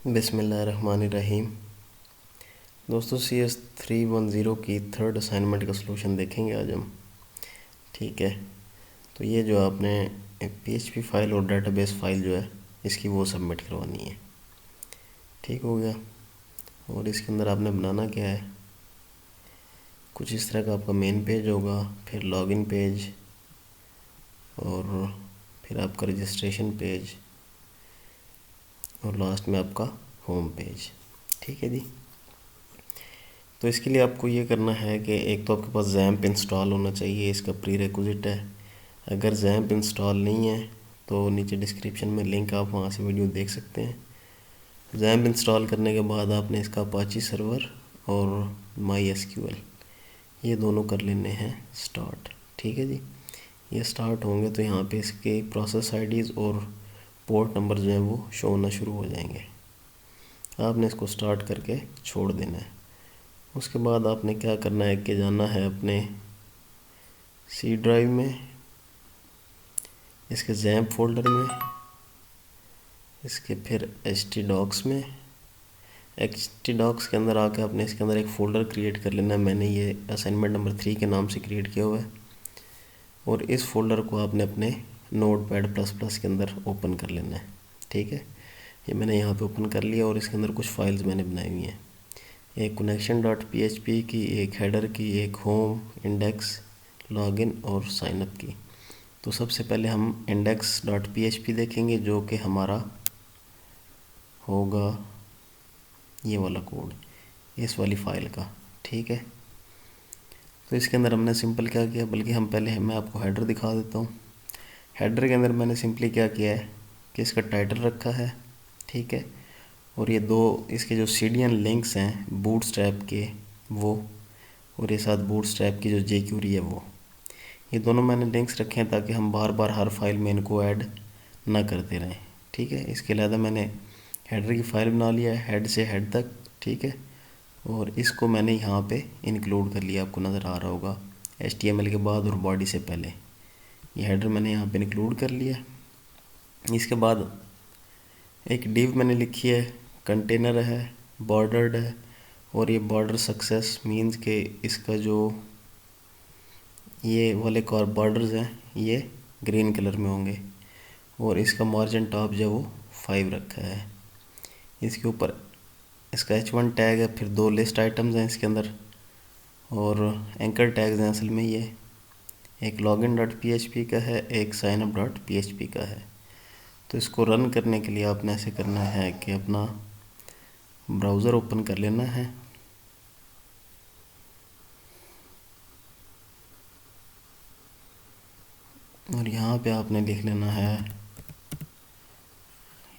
बिस्मिल्लाहिर्रहमानिर्रहीम। दोस्तों CS310 की थर्ड असाइनमेंट का सलूशन देखेंगे आज हम। ठीक है, तो ये जो आपने PHP फ़ाइल और डेटाबेस फ़ाइल जो है इसकी वो सबमिट करवानी है। ठीक हो गया। और इसके अंदर आपने बनाना क्या है, कुछ इस तरह का आपका मेन पेज होगा, फिर लॉगिन पेज और फिर आपका रजिस्ट्रेशन पेज और लास्ट में आपका होम पेज। ठीक है जी। तो इसके लिए आपको ये करना है कि एक तो आपके पास जैम्प इंस्टॉल होना चाहिए, इसका प्री रिक्विजिट है। अगर जैम्प इंस्टॉल नहीं है तो नीचे डिस्क्रिप्शन में लिंक, आप वहाँ से वीडियो देख सकते हैं। जैम्प इंस्टॉल करने के बाद आपने इसका अपाची सर्वर और MySQL ये दोनों कर लेने हैं स्टार्ट। ठीक है जी। ये स्टार्ट होंगे तो यहाँ पे इसके प्रोसेस आईडीज़ और पोर्ट नंबर जो हैं वो शो होना शुरू हो जाएंगे। आपने इसको स्टार्ट करके छोड़ देना है। उसके बाद आपने क्या करना है कि जाना है अपने C ड्राइव में, इसके जैम्प फोल्डर में, इसके फिर htdocs में। htdocs के अंदर आके आपने इसके अंदर एक फ़ोल्डर क्रिएट कर लेना है। मैंने ये असाइनमेंट नंबर 3 के नाम से क्रिएट किया हुआ है। और इस फोल्डर को आपने अपने Notepad++ के अंदर ओपन कर लेना है। ठीक है, ये मैंने यहाँ पे ओपन कर लिया और इसके अंदर कुछ फाइल्स मैंने बनाई हुई हैं, एक connection.php की, एक हेडर की, एक होम, इंडेक्स, लॉगिन और साइनअप की। तो सबसे पहले हम index.php देखेंगे जो कि हमारा होगा ये वाला कोड, इस वाली फ़ाइल का। ठीक है, तो इसके अंदर हमने सिंपल क्या किया, बल्कि मैं आपको हेडर दिखा देता हूँ। हेडर के अंदर मैंने सिंपली क्या किया है कि इसका टाइटल रखा है। ठीक है, और ये दो इसके जो सीडियन लिंक्स हैं बूटस्ट्रैप के वो, और ये साथ बूटस्ट्रैप की जो jQuery है वो, ये दोनों मैंने लिंक्स रखे हैं ताकि हम बार बार हर फाइल में इनको ऐड ना करते रहें। ठीक है, इसके अलावा मैंने हेडर की फ़ाइल बना लिया है, हेड से हेड तक। ठीक है, और इसको मैंने यहाँ पे इंक्लूड कर लिया, आपको नज़र आ रहा होगा HTML के बाद और बॉडी से पहले ये हेडर मैंने यहाँ पे इंक्लूड कर लिया। इसके बाद एक डिव मैंने लिखी है, कंटेनर है, बॉर्डर्ड है, और ये बॉर्डर सक्सेस मीन्स के इसका जो ये वाले बॉर्डर्स हैं ये ग्रीन कलर में होंगे, और इसका मार्जिन टॉप जो वो 5 रखा है। इसके ऊपर इसका H1 टैग है, फिर 2 लिस्ट आइटम्स हैं इसके अंदर, और एंकर टैग्स हैं असल में ये, एक login.php का है, एक signup.php का है। तो इसको रन करने के लिए आपने ऐसे करना है कि अपना ब्राउज़र ओपन कर लेना है, और यहाँ पे आपने लिख लेना है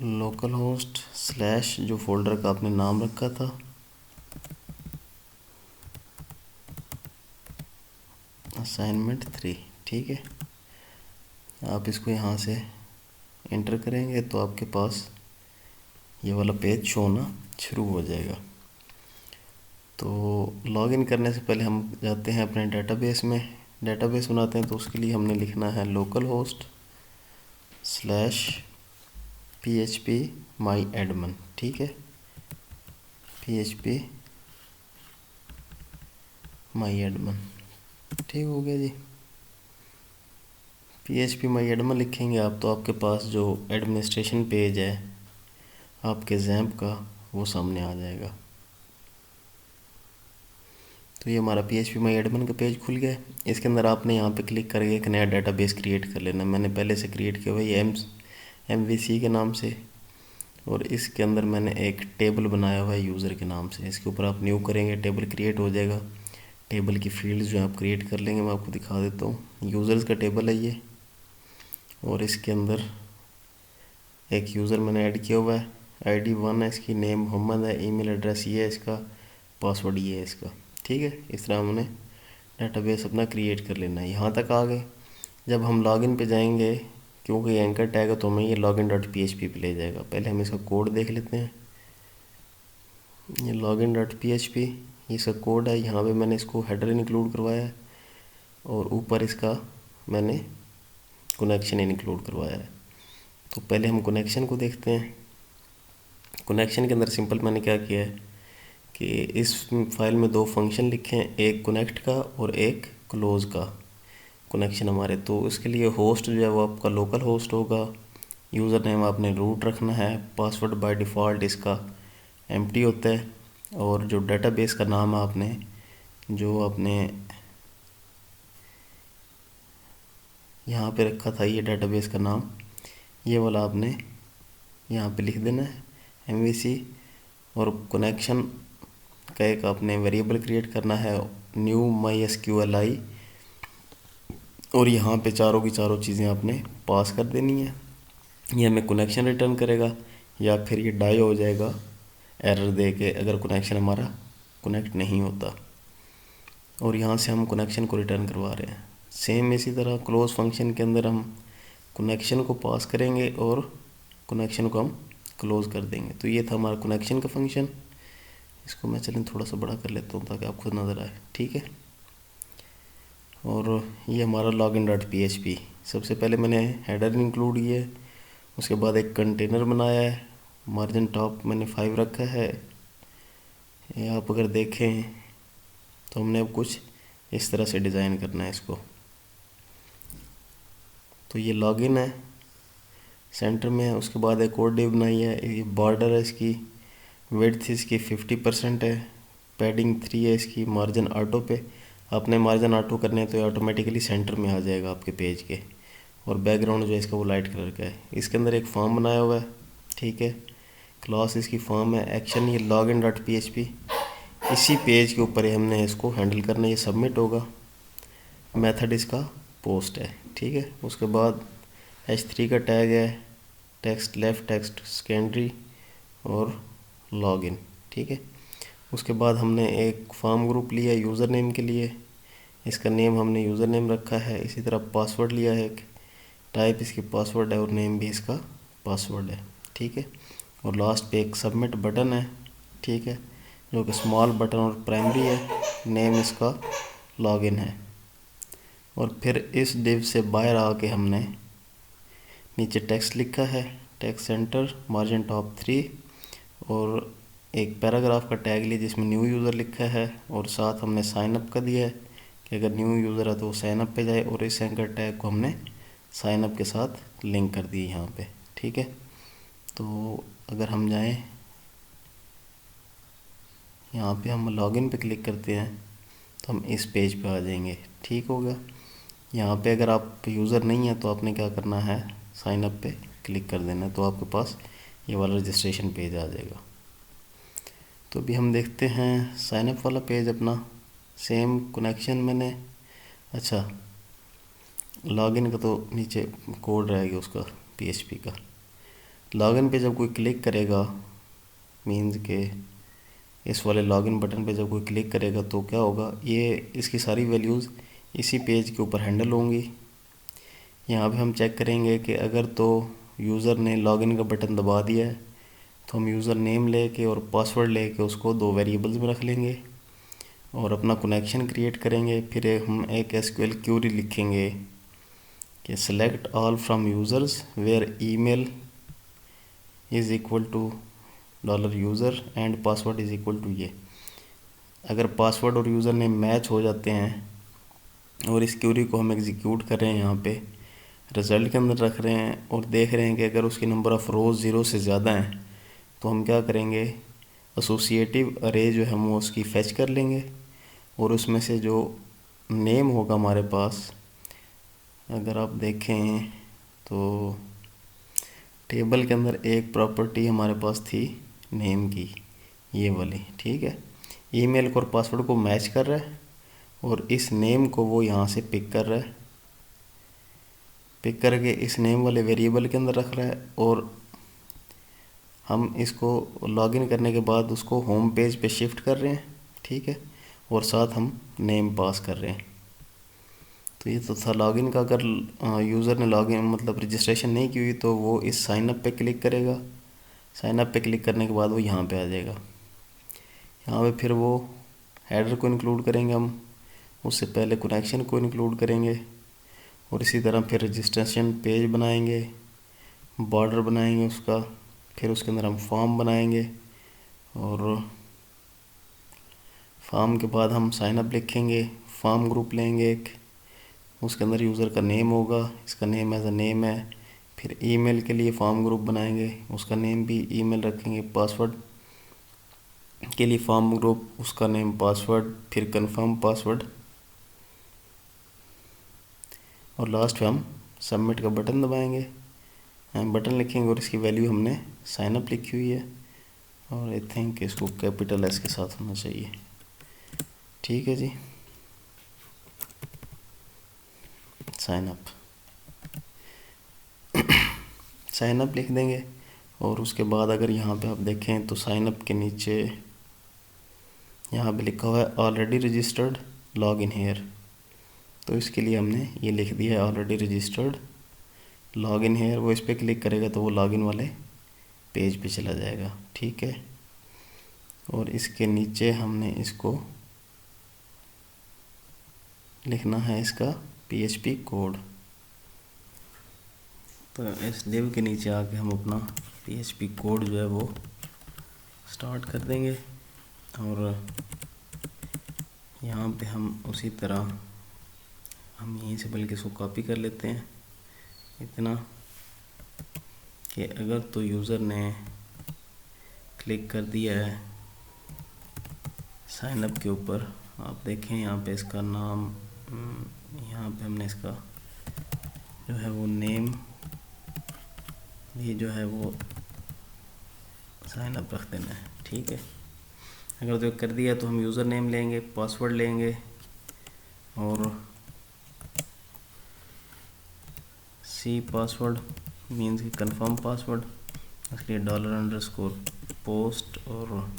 लोकल होस्ट / जो फोल्डर का आपने नाम रखा था असाइनमेंट 3। ठीक है, आप इसको यहाँ से एंटर करेंगे तो आपके पास ये वाला पेज शो होना शुरू हो जाएगा। तो लॉगिन करने से पहले हम जाते हैं अपने डेटाबेस में, डेटाबेस बनाते हैं। तो उसके लिए हमने लिखना है लोकल होस्ट / PHP myadmin। ठीक है, PHP myadmin। ठीक हो गया जी। PHP myadmin लिखेंगे आप तो आपके पास जो एडमिनिस्ट्रेशन पेज है आपके जैम्प का वो सामने आ जाएगा। तो ये हमारा PHP myadmin का पेज खुल गया है। इसके अंदर आपने यहाँ पे क्लिक करके एक नया डेटाबेस क्रिएट कर लेना। मैंने पहले से क्रिएट किया हुआ है MVC के नाम से, और इसके अंदर मैंने एक टेबल बनाया हुआ है यूज़र के नाम से। इसके ऊपर आप न्यू करेंगे, टेबल क्रिएट हो जाएगा। टेबल की फील्ड्स जो आप क्रिएट कर लेंगे मैं आपको दिखा देता हूँ। यूज़र्स का टेबल है ये, और इसके अंदर एक यूज़र मैंने ऐड किया हुआ है, ID 1 है, इसकी नेम मोहम्मद है, ईमेल एड्रेस ये है, इसका पासवर्ड ये है इसका। ठीक है, इस तरह हमने डेटाबेस अपना क्रिएट कर लेना है। यहाँ तक आ गए। जब हम लॉगिन पे जाएंगे, क्योंकि ये एंकर टैग है तो हमें ये login.php पे ले जाएगा। पहले हम इसका कोड देख लेते हैं। ये login.php ये इसका कोड है। यहाँ पे मैंने इसको हेडर इंक्लूड करवाया है, और ऊपर इसका मैंने कनेक्शन इंक्लूड करवाया है। तो पहले हम कनेक्शन को देखते हैं। कनेक्शन के अंदर सिंपल मैंने क्या किया है कि इस फाइल में 2 फंक्शन लिखे हैं, एक कनेक्ट का और एक क्लोज़ का कनेक्शन हमारे। तो इसके लिए होस्ट जो है वो आपका लोकल होस्ट होगा, यूज़र नेम आपने रूट रखना है, पासवर्ड बाय डिफ़ॉल्ट इसका एम्प्टी होता है, और जो डेटाबेस का नाम है आपने जो आपने यहाँ पे रखा था ये डेटाबेस का नाम, ये वाला आपने यहाँ पे लिख देना है MVC। और कनेक्शन का एक आपने वेरिएबल क्रिएट करना है न्यू MySQLi, और यहाँ पे चारों की चारों चीज़ें आपने पास कर देनी है। ये हमें कनेक्शन रिटर्न करेगा या फिर ये डाई हो जाएगा एरर दे के अगर कनेक्शन हमारा कनेक्ट नहीं होता, और यहाँ से हम कनेक्शन को रिटर्न करवा रहे हैं। सेम इसी तरह क्लोज फंक्शन के अंदर हम कनेक्शन को पास करेंगे और कनेक्शन को हम क्लोज कर देंगे। तो ये था हमारा कनेक्शन का फंक्शन। इसको मैं चलें थोड़ा सा बड़ा कर लेता हूँ ताकि आपको नज़र आए, ठीक है। और ये हमारा login.php, सबसे पहले मैंने हेडर इंक्लूड किया है, उसके बाद एक कंटेनर बनाया है, मार्जिन टॉप मैंने 5 रखा है। ये आप अगर देखें तो हमने अब कुछ इस तरह से डिज़ाइन करना है इसको। तो ये लॉगिन है, सेंटर में है, उसके बाद एक और डिव बनाई है, ये बॉर्डर है इसकी, विड्थ इसकी 50% है, पैडिंग 3 है इसकी, मार्जिन ऑटो पे आपने मार्जिन ऑटो करने हैं तो ये ऑटोमेटिकली सेंटर में आ जाएगा आपके पेज के, और बैकग्राउंड जो है इसका वो लाइट कलर का है। इसके अंदर एक फॉर्म बनाया हुआ है, ठीक है, क्लास इसकी फॉर्म है, एक्शन ये login.php, इसी पेज के ऊपर ही हमने इसको हैंडल करना है, ये सबमिट होगा, मेथड इसका पोस्ट है, ठीक है। उसके बाद h3 का टैग है, टेक्स्ट लेफ्ट, टेक्स्ट सेकेंडरी और लॉगिन, ठीक है। उसके बाद हमने एक फॉर्म ग्रुप लिया यूज़र नेम के लिए, इसका नेम हमने यूज़र नेम रखा है। इसी तरह पासवर्ड लिया है, टाइप इसकी पासवर्ड है और नेम भी इसका पासवर्ड है, ठीक है। और लास्ट पे एक सबमिट बटन है, ठीक है, जो कि स्मॉल बटन और प्राइमरी है, नेम इसका लॉगिन है। और फिर इस डिव से बाहर आके हमने नीचे टेक्स्ट लिखा है, टेक्स्ट सेंटर, मार्जिन टॉप 3, और एक पैराग्राफ का टैग लिया जिसमें न्यू यूज़र लिखा है, और साथ हमने साइन अप का दिया है कि अगर न्यू यूज़र है तो वो साइन अप पे जाए, और इस एंकर टैग को हमने साइन अप के साथ लिंक कर दी यहाँ पे, ठीक है। तो अगर हम जाएं यहाँ पे, हम लॉगिन पे क्लिक करते हैं तो हम इस पेज पे आ जाएंगे, ठीक होगा। यहाँ पे अगर आप यूज़र नहीं है तो आपने क्या करना है, साइन अप पे क्लिक कर देना है, तो आपके पास ये वाला रजिस्ट्रेशन पेज आ जाएगा। तो अभी हम देखते हैं साइन अप वाला पेज अपना, सेम कनेक्शन मैंने, अच्छा लॉगिन का तो नीचे कोड रहेगा उसका PHP का। लॉगिन पे जब कोई क्लिक करेगा, मीन्स के इस वाले लॉगिन बटन पे जब कोई क्लिक करेगा तो क्या होगा, ये इसकी सारी वैल्यूज़ इसी पेज के ऊपर हैंडल होंगी। यहाँ पे हम चेक करेंगे कि अगर तो यूज़र ने लॉगिन का बटन दबा दिया है तो हम यूज़र नेम लेके और पासवर्ड लेके उसको 2 वेरिएबल्स में रख लेंगे और अपना कनेक्शन क्रिएट करेंगे। फिर हम एक SQL क्यूरी लिखेंगे कि select all from users where email is equal to $user and password is equal to ये। अगर पासवर्ड और यूज़र नेम मैच हो जाते हैं और इस क्यूरी को हम एग्जीक्यूट कर रहे हैं, यहाँ पे रिज़ल्ट के अंदर रख रहे हैं और देख रहे हैं कि अगर उसकी नंबर ऑफ़ रोज़ 0 से ज़्यादा हैं तो हम क्या करेंगे, एसोसिएटिव अरे जो है हम उसकी फैच कर लेंगे और उसमें से जो नेम होगा हमारे पास, अगर आप देखें तो टेबल के अंदर एक प्रॉपर्टी हमारे पास थी नेम की, ये वाली, ठीक है। ईमेल को और पासवर्ड को मैच कर रहा है और इस नेम को वो यहाँ से पिक कर रहा है, पिक करके इस नेम वाले वेरिएबल के अंदर रख रहा है और हम इसको लॉगिन करने के बाद उसको होम पेज पे शिफ्ट कर रहे हैं, ठीक है, और साथ हम नेम पास कर रहे हैं। तो ये तो था लॉगिन का। अगर यूज़र ने लॉगिन मतलब रजिस्ट्रेशन नहीं की हुई तो वो इस साइन अप पे क्लिक करेगा, साइन अप पे क्लिक करने के बाद वो यहाँ पे आ जाएगा। यहाँ पे फिर वो हेडर को इंक्लूड करेंगे हम, उससे पहले कनेक्शन को इंक्लूड करेंगे और इसी तरह फिर रजिस्ट्रेशन पेज बनाएंगे, बॉर्डर बनाएंगे उसका, फिर उसके अंदर हम फॉर्म बनाएंगे और फॉर्म के बाद हम साइन अप लिखेंगे, फॉर्म ग्रुप लेंगे एक, उसके अंदर यूज़र का नेम होगा, इसका नेम एज अ नेम है। फिर ईमेल के लिए फॉर्म ग्रुप बनाएंगे, उसका नेम भी ईमेल रखेंगे। पासवर्ड के लिए फॉर्म ग्रुप, उसका नेम पासवर्ड, फिर कंफर्म पासवर्ड, और लास्ट में हम सबमिट का बटन दबाएंगे, बटन लिखेंगे और इसकी वैल्यू हमने साइन अप लिखी हुई है और आई थिंक इसको कैपिटल एस के साथ होना चाहिए। ठीक है जी, साइन अप, साइन अप लिख देंगे। और उसके बाद अगर यहाँ पे आप देखें तो साइन अप के नीचे यहाँ पे लिखा हुआ है already registered log in here, तो इसके लिए हमने ये लिख दिया है already registered log in here. वो इस पर क्लिक करेगा तो वो लॉगिन वाले पेज पे चला जाएगा। ठीक है, और इसके नीचे हमने इसको लिखना है इसका PHP कोड। तो इस डिव के नीचे आके हम अपना PHP कोड जो है वो स्टार्ट कर देंगे और यहाँ पे हम उसी तरह हम यहीं से बल्कि इसको कॉपी कर लेते हैं इतना कि अगर तो यूज़र ने क्लिक कर दिया है साइन अप के ऊपर, आप देखें यहाँ पे इसका नाम, यहाँ पे हमने इसका जो है वो नेम, ये जो है वो साइन अप रख देना है। ठीक है, अगर तो कर दिया तो हम यूज़र नेम लेंगे, पासवर्ड लेंगे और सी पासवर्ड मीन्स कि कंफर्म पासवर्ड, इसके लिए $_ और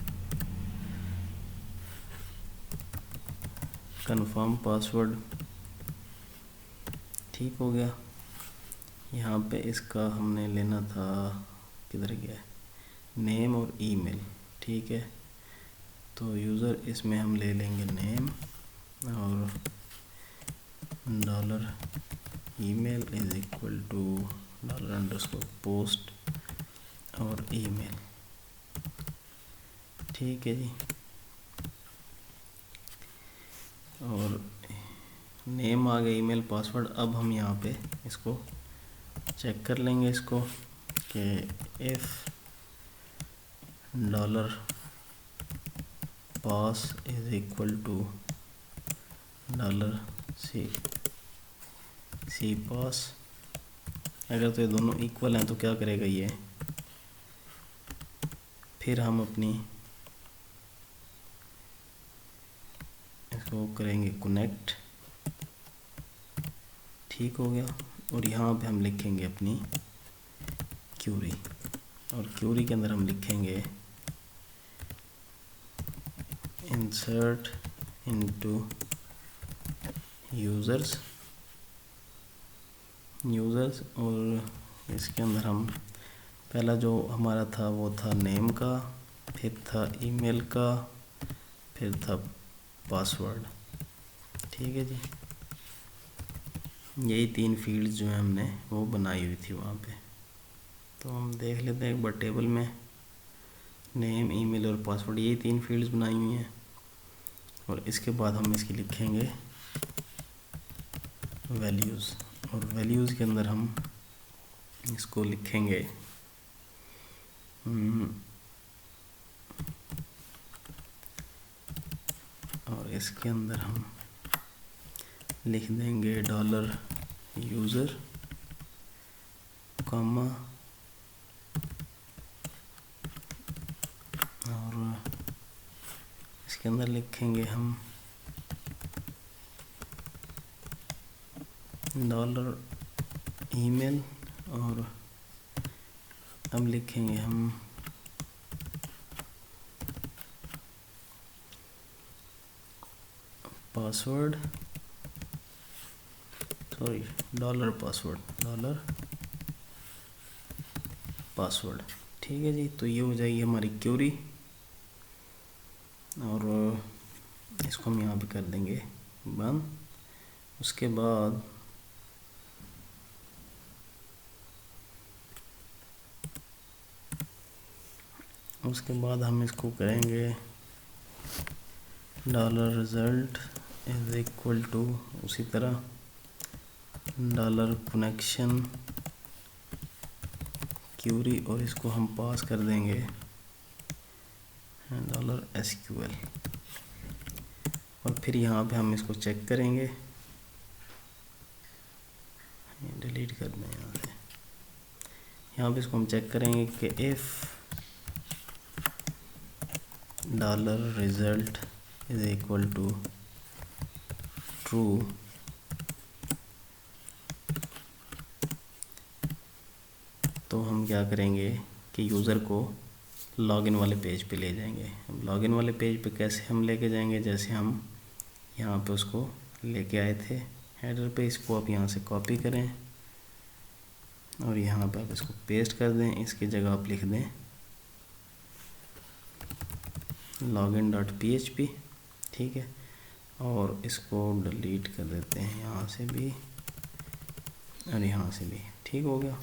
कंफर्म पासवर्ड। ठीक हो गया। यहाँ पे इसका हमने लेना था, किधर गया है, नेम और ईमेल। ठीक है, तो यूज़र इसमें हम ले लेंगे नेम और $email इज इक्वल टू $_ और ईमेल। ठीक है जी, और नेम आ गया, ईमेल, पासवर्ड। अब हम यहाँ पे इसको चेक कर लेंगे इसको कि if $pass is equal to $C pass, अगर तो ये दोनों इक्वल हैं तो क्या करेगा ये, फिर हम अपनी इसको करेंगे कनेक्ट। ठीक हो गया, और यहाँ पे हम लिखेंगे अपनी क्यूरी, और क्यूरी के अंदर हम लिखेंगे इंसर्ट इनटू यूज़र्स, और इसके अंदर हम पहला जो हमारा था वो था नेम का, फिर था ईमेल का, फिर था पासवर्ड। ठीक है जी, यही 3 फील्ड्स जो हैं हमने वो बनाई हुई थी वहाँ पे। तो हम देख लेते हैं एक बार टेबल में, नेम, ईमेल और पासवर्ड, यही 3 फील्ड्स बनाई हुई हैं। और इसके बाद हम इसकी लिखेंगे वैल्यूज़, और वैल्यूज़ के अंदर हम इसको लिखेंगे और इसके अंदर हम लिख देंगे $user, कॉमा, और इसके अंदर लिखेंगे हम $email, और अब लिखेंगे हम पासवर्ड, सॉरी $पासवर्ड। ठीक है जी, तो ये हो जाएगी हमारी क्यूरी, और इसको हम यहाँ पे कर देंगे बंद। उसके बाद उसके बाद हम इसको करेंगे dollar result is equal to, उसी तरह डॉलर कनेक्शन क्यूरी, और इसको हम पास कर देंगे डॉलर एसक्यूएल। और फिर यहाँ पे हम इसको चेक करेंगे, डिलीट कर दें यहाँ से। यहाँ पे इसको हम चेक करेंगे कि if dollar result is equal to true, तो हम क्या करेंगे कि यूज़र को लॉगिन वाले पेज पे ले जाएंगे। लॉगिन वाले पेज पे कैसे हम लेके जाएंगे, जैसे हम यहाँ पे उसको लेके आए थे हेडर पे, इसको आप यहाँ से कॉपी करें और यहाँ पे आप इसको पेस्ट कर दें। इसकी जगह आप लिख दें login.php, ठीक है, और इसको डिलीट कर देते हैं यहाँ से भी और यहाँ से भी, ठीक हो गया।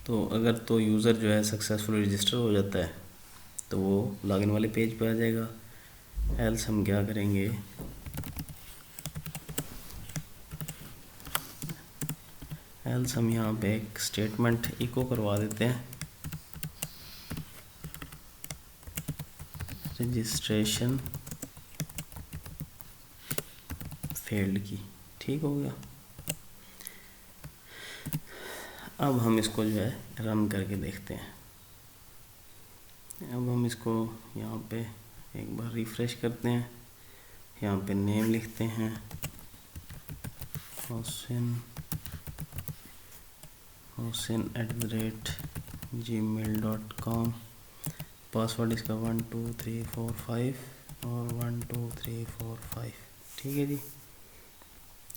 तो अगर तो यूज़र जो है सक्सेसफुली रजिस्टर हो जाता है तो वो लॉगिन वाले पेज पे आ जाएगा। एल्स हम क्या करेंगे, एल्स हम यहाँ पे एक स्टेटमेंट इको करवा देते हैं रजिस्ट्रेशन फेल्ड की, ठीक हो गया। अब हम इसको जो है रन करके देखते हैं। अब हम इसको यहाँ पे एक बार रिफ़्रेश करते हैं, यहाँ पे नेम लिखते हैं hossein@gmail.com, पासवर्ड इसका 12345 और 12345, ठीक है जी।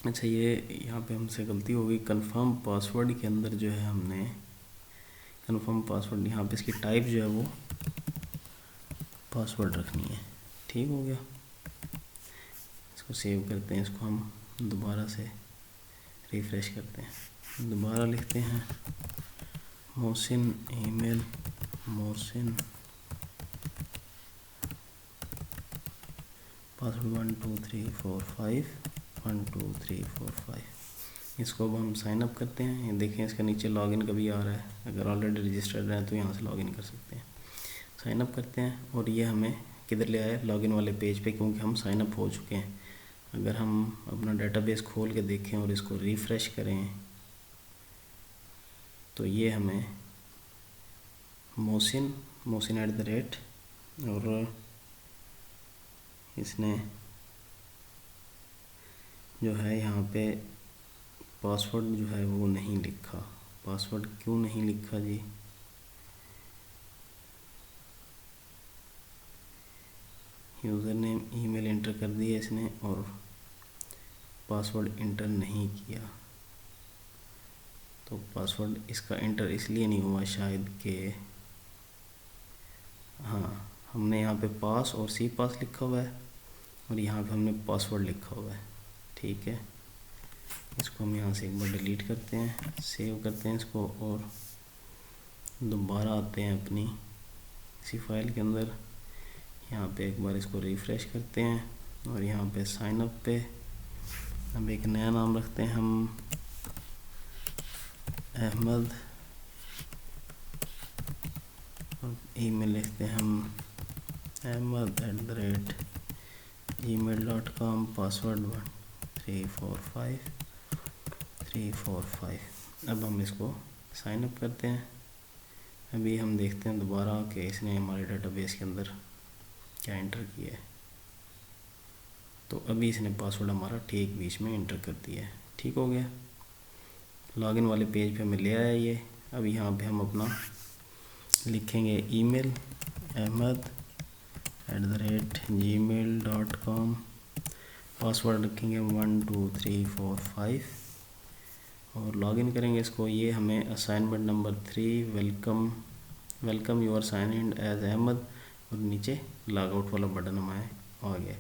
अच्छा, ये यहाँ पे हमसे गलती हो गई, कंफर्म पासवर्ड के अंदर जो है हमने कंफर्म पासवर्ड, यहाँ पे इसकी टाइप जो है वो पासवर्ड रखनी है, ठीक हो गया। इसको सेव करते हैं, इसको हम दोबारा से रिफ़्रेश करते हैं, दोबारा लिखते हैं मोहसिन ईमेल मोहसिन पासवर्ड 12345। इसको अब हम साइन अप करते हैं। ये देखें, इसके नीचे लॉगिन का भी आ रहा है, अगर ऑलरेडी रजिस्टर्ड है तो यहाँ से लॉगिन कर सकते हैं। साइन अप करते हैं और ये हमें किधर ले आया, लॉगिन वाले पेज पे, क्योंकि हम साइन अप हो चुके हैं। अगर हम अपना डेटाबेस खोल के देखें और इसको रिफ़्रेश करें तो ये हमें मोहसिन @ और इसने जो है यहाँ पे पासवर्ड जो है वो नहीं लिखा। पासवर्ड क्यों नहीं लिखा जी? यूज़र नेम ईमेल इंटर कर दिया इसने और पासवर्ड इंटर नहीं किया। तो पासवर्ड इसका इंटर इसलिए नहीं हुआ शायद कि हाँ, हमने यहाँ पे पास और सी पास लिखा हुआ है और यहाँ पे हमने पासवर्ड लिखा हुआ है, ठीक है। इसको हम यहाँ से एक बार डिलीट करते हैं, सेव करते हैं इसको और दोबारा आते हैं अपनी इसी फाइल के अंदर। यहाँ पे एक बार इसको रिफ़्रेश करते हैं और यहाँ पे साइन अप पे अब एक नया नाम रखते हैं हम अहमद, और ईमेल लिखते हैं हम ahmed@gmail.com, पासवर्ड 1345345। अब हम इसको साइन अप करते हैं। अभी हम देखते हैं दोबारा कि इसने हमारे डेटाबेस के अंदर क्या इंटर किया है। तो अभी इसने पासवर्ड हमारा ठीक बीच में इंटर कर दिया है, ठीक हो गया। लॉगिन वाले पेज पे हमें ले आया ये। अब यहाँ पे हम अपना लिखेंगे ईमेल ahmed@gmail.com, पासवर्ड रखेंगे 12345 और लॉगिन करेंगे इसको। ये हमें assignment number 3 welcome you are sign in as Ahmed और नीचे लॉग आउट वाला बटन हमारे आ गया।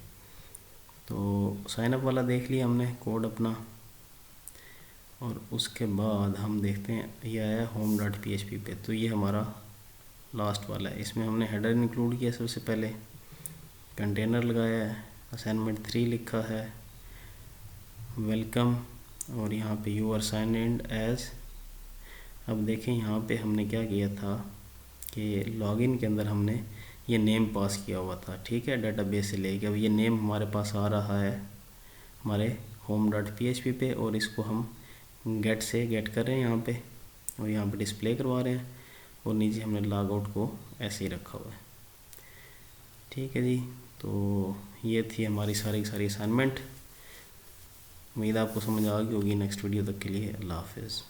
तो साइन अप वाला देख लिया हमने कोड अपना, और उसके बाद हम देखते हैं ये आया home.php पे। तो ये हमारा लास्ट वाला है, इसमें हमने हेडर इंक्लूड किया सबसे पहले, कंटेनर लगाया है, असाइनमेंट 3 लिखा है, वेलकम, और यहाँ पे you are sign in as. अब देखें यहाँ पे हमने क्या किया था कि लॉगिन के अंदर हमने ये नेम पास किया हुआ था, ठीक है, डेटाबेस से लेके। अब ये नेम हमारे पास आ रहा है हमारे home.php पे, और इसको हम गेट से गेट कर रहे हैं यहाँ पे, और यहाँ पे डिस्प्ले करवा रहे हैं, और नीचे हमने लॉग आउट को ऐसे ही रखा हुआ है। ठीक है जी, तो ये थी हमारी सारी की सारी असाइनमेंट। उम्मीद आपको समझ आ गई होगी। नेक्स्ट वीडियो तक के लिए अल्लाह हाफिज़।